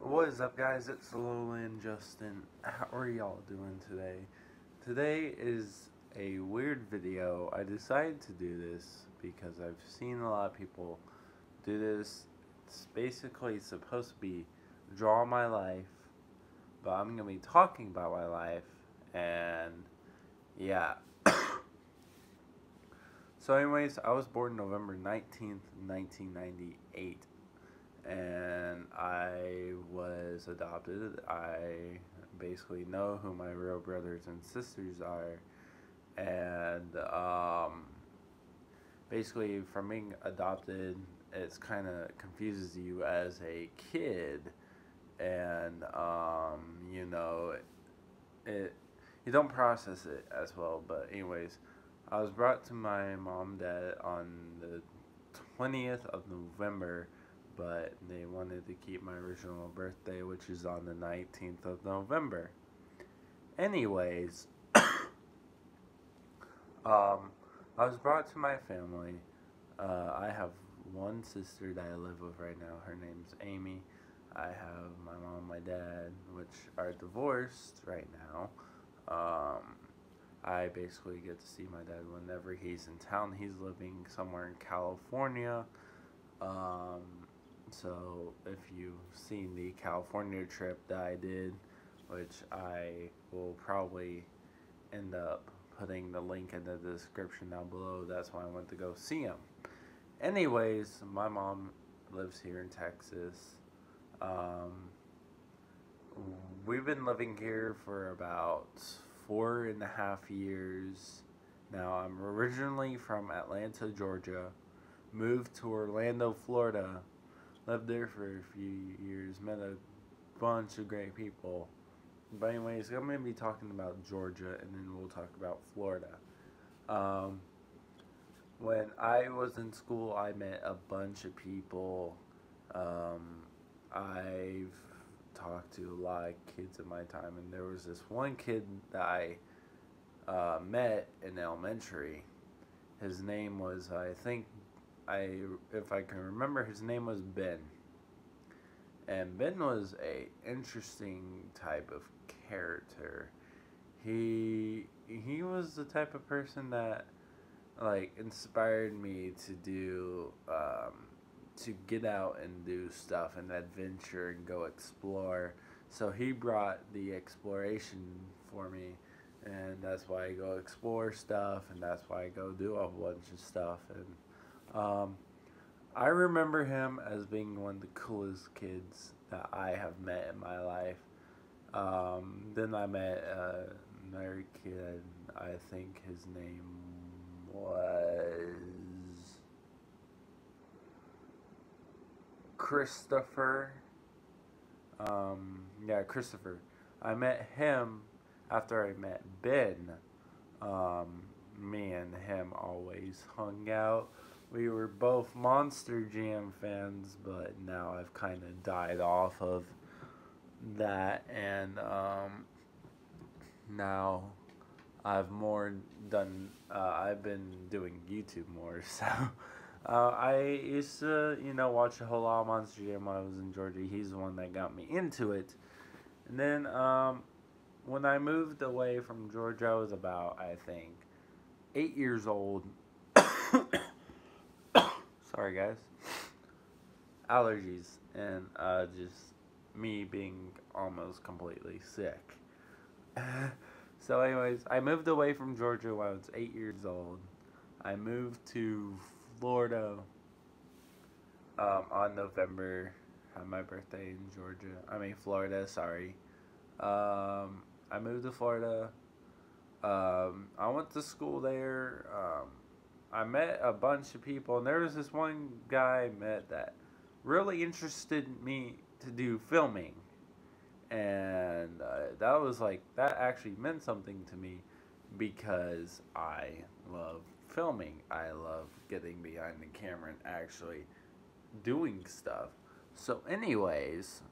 What is up, guys? It's Lowland Justin. How are y'all doing today? Today is a weird video. I decided to do this because I've seen a lot of people do this. It's basically supposed to be draw my life, but I'm going to be talking about my life, and yeah. So anyways, I was born November 19th, 1998. And I was adopted. I basically know who my real brothers and sisters are, and basically from being adopted, it's kind of confuses you as a kid, and it you don't process it as well. But anyways, I was brought to my mom and dad on the 20th of November, but they wanted to keep my original birthday, which is on the 19th of November. Anyways, I was brought to my family. I have one sister that I live with right now. Her name's Amy. I have my mom and my dad, which are divorced right now. I basically get to see my dad whenever he's in town. He's living somewhere in California. So if you've seen the California trip that I did, which I will probably end up putting the link in the description down below, that's why I went to go see him. Anyways, my mom lives here in Texas. We've been living here for about 4.5 years now. I'm originally from Atlanta, Georgia, moved to Orlando, Florida, lived there for a few years, met a bunch of great people. But anyways, I'm going to be talking about Georgia, and then we'll talk about Florida. When I was in school, I met a bunch of people. I've talked to a lot of kids in my time, and there was this one kid that I met in elementary. His name was, if I can remember, his name was Ben. And Ben was a interesting type of character. He was the type of person that inspired me to do to get out and do stuff and adventure and go explore. So he brought the exploration for me, and that's why I go explore stuff, and that's why I go do a bunch of stuff. And I remember him as being one of the coolest kids that I have met in my life. Then I met another kid. I think his name was Christopher. Christopher. I met him after I met Ben. Me and him always hung out. We were both Monster Jam fans, but now I've kind of died off of that, and now I've I've been doing YouTube more, so I used to, watch a whole lot of Monster Jam when I was in Georgia. He's the one that got me into it. And then when I moved away from Georgia, I was about, I think, 8 years old. Sorry, guys. Allergies and just me being almost completely sick. So anyways, I moved away from Georgia when I was 8 years old. I moved to Florida on November. Had my birthday in Florida, sorry. I moved to Florida. I went to school there. I met a bunch of people, and there was this one guy I met that really interested me to do filming. And that actually meant something to me because I love filming. I love getting behind the camera and actually doing stuff. So anyways,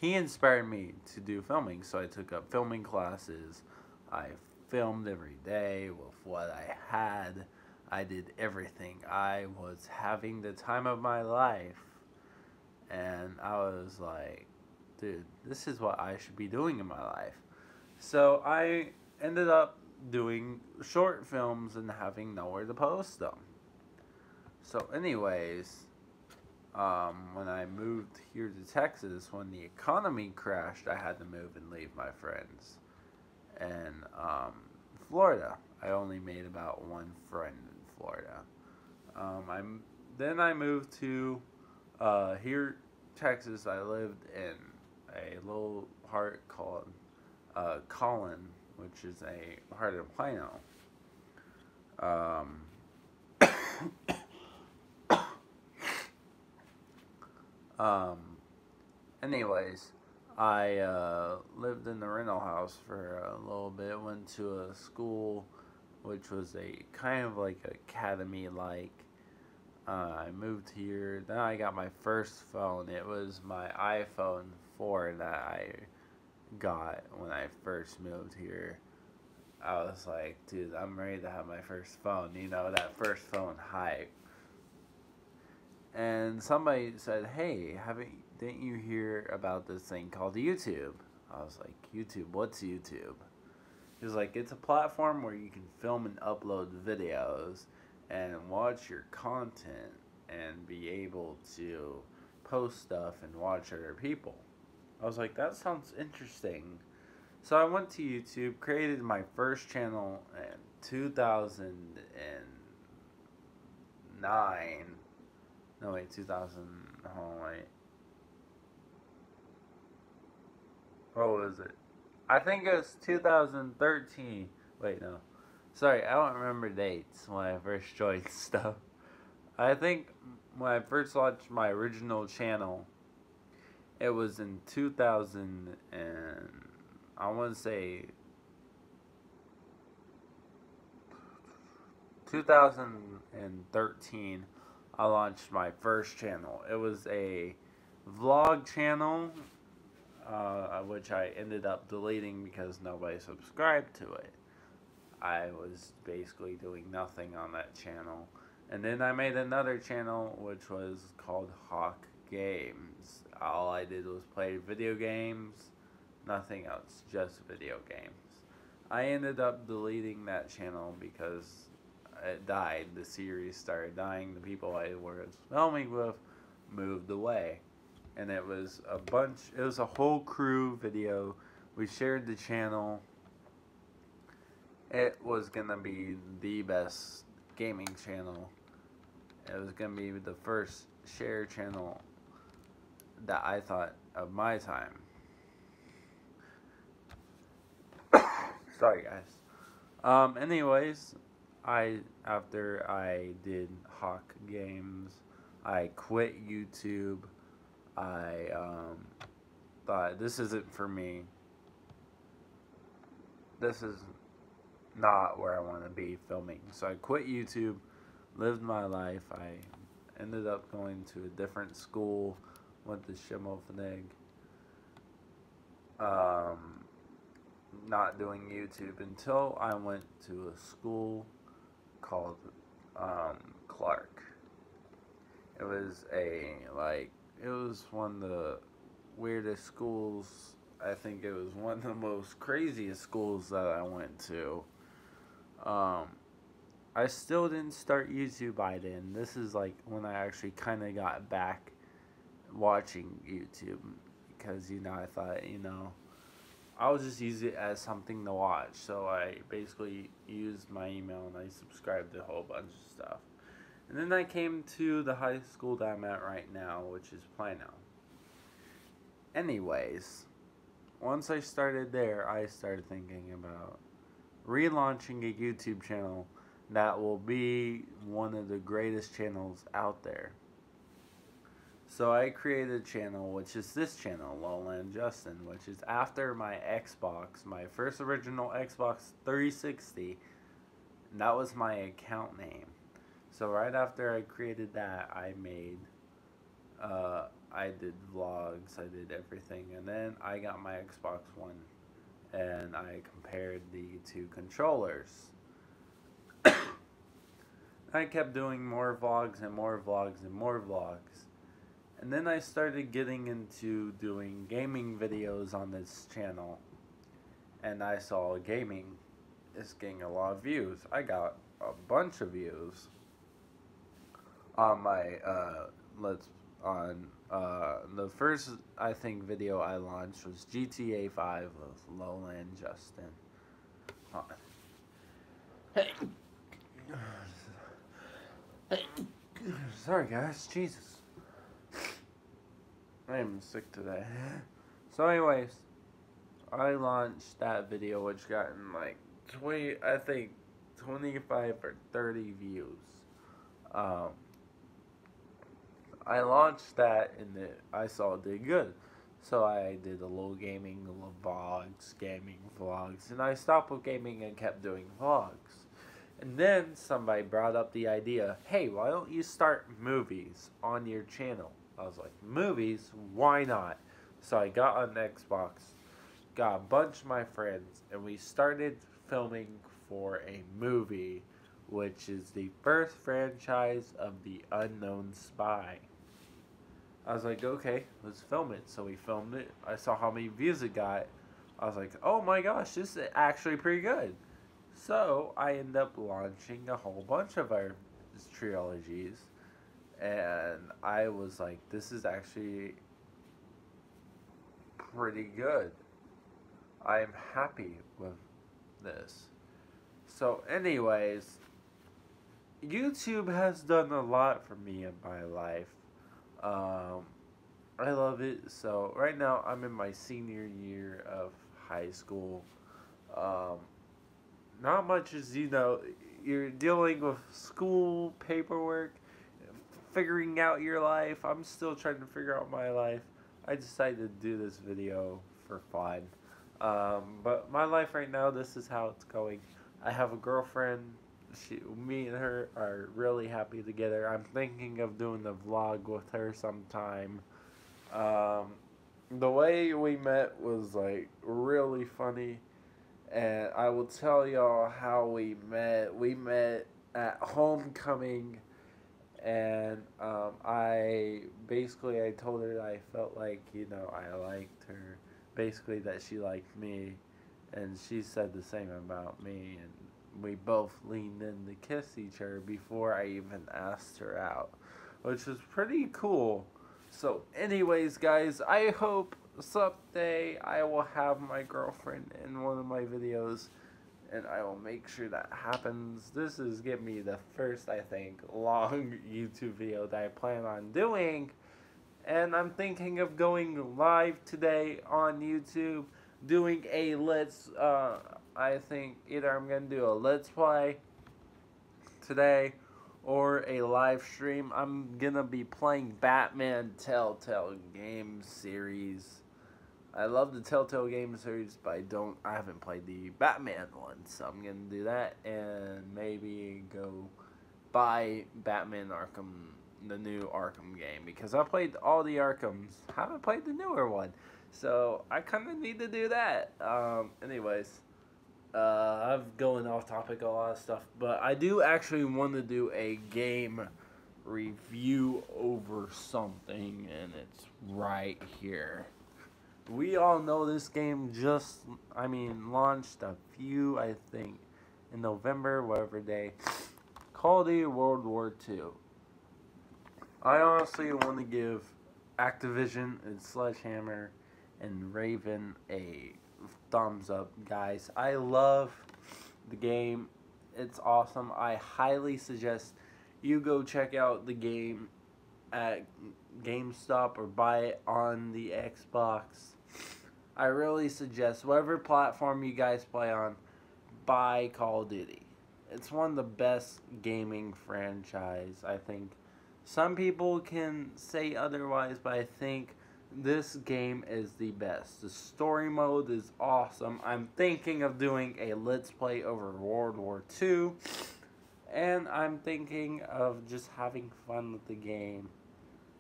he inspired me to do filming, so I took up filming classes. I filmed every day with what I had. I did everything. I was having the time of my life, and I was like, dude, this is what I should be doing in my life. So I ended up doing short films and having nowhere to post them. So, anyways, when I moved here to Texas, when the economy crashed, I had to move and leave my friends. And Florida, I only made about one friend in Florida. Then I moved to here, Texas. I lived in a little part called Collin, which is a part of Plano. Um, um, anyways, I lived in the rental house for a little bit. Went to a school, which was a kind of like academy like. I moved here. Then I got my first phone. It was my iPhone 4 that I got when I first moved here. I was like, dude, I'm ready to have my first phone. You know, that first phone hype. And somebody said, hey, didn't you hear about this thing called YouTube? I was like, YouTube? What's YouTube? He was like, it's a platform where you can film and upload videos and watch your content and be able to post stuff and watch other people. I was like, that sounds interesting. So I went to YouTube, created my first channel in 2009. No, wait, 2000. Oh, wait. What was it? I think it was 2013. Wait, no. Sorry, I don't remember dates when I first joined stuff. I think when I first launched my original channel, it was in 2000 and I want to say 2013. I launched my first channel. It was a vlog channel, which I ended up deleting because nobody subscribed to it. I was basically doing nothing on that channel. And then I made another channel which was called Hawk Games. All I did was play video games, nothing else, just video games. I ended up deleting that channel because it died. The series started dying. The people I was filming with moved away. And it was a whole crew video. We shared the channel. It was gonna be the best gaming channel. It was gonna be the first share channel that I thought of my time. Sorry, guys. Anyways, after I did Hawk Games, I quit YouTube. I thought, this isn't for me. This is not where I want to be filming. So I quit YouTube, lived my life. I ended up going to a different school, went to Schimmelpfennig. Not doing YouTube until I went to a school called Clark. It was it was one of the weirdest schools. I think it was one of the most craziest schools that I went to. I still didn't start YouTube by then. This is like when I actually kind of got back watching YouTube because, I thought, I'll just use it as something to watch. So I basically used my email and I subscribed to a whole bunch of stuff. And then I came to the high school that I'm at right now, which is Plano. Anyways, once I started there, I started thinking about relaunching a YouTube channel that will be one of the greatest channels out there. So I created a channel, which is this channel, Lowland Justin, which is after my Xbox, my first original Xbox 360. That was my account name. So right after I created that, I did vlogs, I did everything, and then I got my Xbox One, and I compared the two controllers. I kept doing more vlogs and more vlogs and more vlogs. And then I started getting into doing gaming videos on this channel. And I saw gaming is getting a lot of views. I got a bunch of views on my the first, I think, video I launched was GTA 5 with Lowland Justin. Hey. Hey. Sorry guys, Jesus. I am sick today. So anyways, I launched that video which gotten like 25 or 30 views. I launched that and I saw it did good. So I did a little gaming vlogs, and I stopped with gaming and kept doing vlogs. And then somebody brought up the idea, hey, why don't you start movies on your channel? I was like, movies? Why not? So I got an Xbox, got a bunch of my friends, and we started filming for a movie, which is the first franchise of The Unknown Spy. I was like, okay, let's film it. So we filmed it. I saw how many views it got. I was like, oh my gosh, this is actually pretty good. So I ended up launching a whole bunch of our trilogies. And I was like, this is actually pretty good. I am happy with this. So anyways, YouTube has done a lot for me in my life. I love it. So right now I'm in my senior year of high school. Not much is, you're dealing with school, paperwork, figuring out your life. I'm still trying to figure out my life. I decided to do this video for fun. But my life right now, this is how it's going. I have a girlfriend. Me and her are really happy together. I'm thinking of doing a vlog with her sometime. The way we met was like really funny, and I will tell y'all how we met. We met at homecoming, and I told her that I felt like, I liked her. Basically that she liked me, and she said the same about me, and we both leaned in to kiss each other before I even asked her out, which was pretty cool. So anyways, guys, I hope someday I will have my girlfriend in one of my videos, and I will make sure that happens. This is gonna be the first, I think, long YouTube video that I plan on doing, and I'm thinking of going live today on YouTube, doing a I think either I'm going to do a Let's Play today or a live stream. I'm going to be playing Batman Telltale game series. I love the Telltale game series, but I haven't played the Batman one, so I'm going to do that and maybe go buy Batman Arkham, the new Arkham game, because I played all the Arkhams, haven't played the newer one, so I kind of need to do that. Anyways. I'm going off topic a lot of stuff, but I do actually want to do a game review over something, and it's right here. We all know this game launched a few, I think, in November, whatever day. Call of Duty World War II. I honestly want to give Activision and Sledgehammer and Raven a thumbs up, guys. I love the game. It's awesome. I highly suggest you go check out the game at GameStop or buy it on the Xbox. I really suggest, whatever platform you guys play on, buy Call of Duty. It's one of the best gaming franchise, I think. Some people can say otherwise, but I think this game is the best. The story mode is awesome. I'm thinking of doing a Let's Play over World War II. And I'm thinking of just having fun with the game.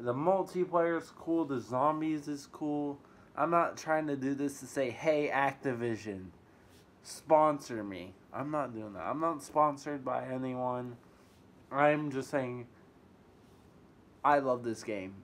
The multiplayer is cool. The zombies is cool. I'm not trying to do this to say, hey, Activision, sponsor me. I'm not doing that. I'm not sponsored by anyone. I'm just saying, I love this game.